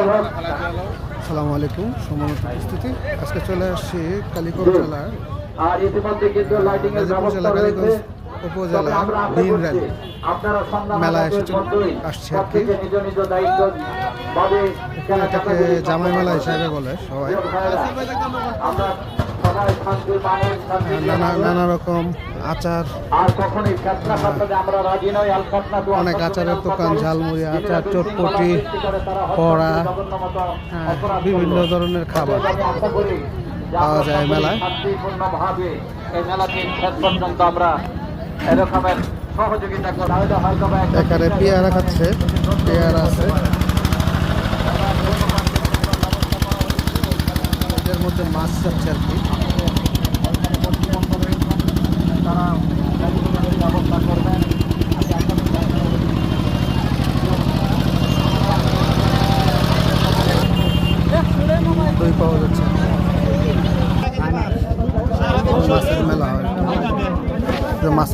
আসসালামু আলাইকুম, সম্মানিত উপস্থিতি। আজকে চলে আসছি কালীগঞ্জ জেলার আর ইতিমধ্যে কিন্তু লাইটিং এর ব্যবস্থা রয়েছে। উপজেলা দিন র্যালি মেলায় আসছে আর কি। এটাকে জামাই মেলা হিসাবে বলে সবাই। নানা রকম আচার, অনেক আচারের দোকান, ঝালমুড়ি, আচার, চটপটি, কড়া, বিভিন্ন ধরনের খাবার পাওয়া যায় মেলায়। এখানে পেয়ারা খাচ্ছে, পেয়ারা আছে, এদের মধ্যে মাছ যাচ্ছে আর কি। ব্যবস্থা করবেন। দই পাওয়া যাচ্ছে, মাছের মেলা হয়, মাছ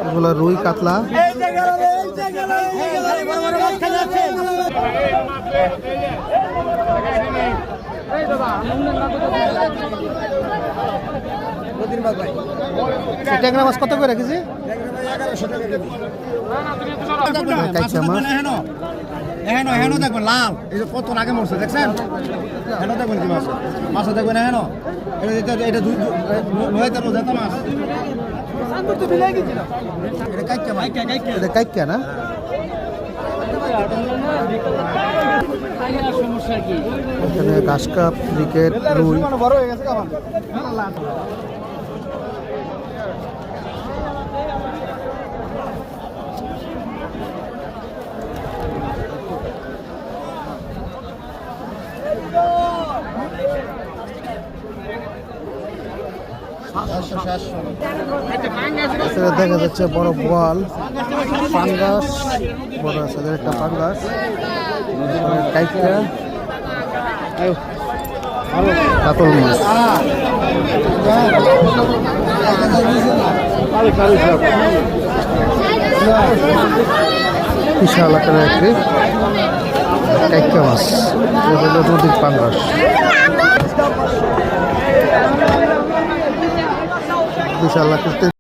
এগুলো রুই কাতলা। ট্যাংরা মাছ কত করে রেখেছি? হেন দেখবেন লাল, এই যে কত আগে মরছে দেখছেন? হেন দেখবেন কি মাছ, মাছ দেখবেন হেন, এটা মাছ, এটা কাইকা না? এখানে ঘাস কাপ, ক্রিকেট, রুই। দেখা যাচ্ছে বড় বোয়াল, পাঙ্গাস বড় আছে, একটা পাঙ্গাস, কাইকা, কাতল মাছ, বিশাল আকারের একটি কাইকা মাছ, নদীর পাঙ্গাস। বিশাল আকৃতির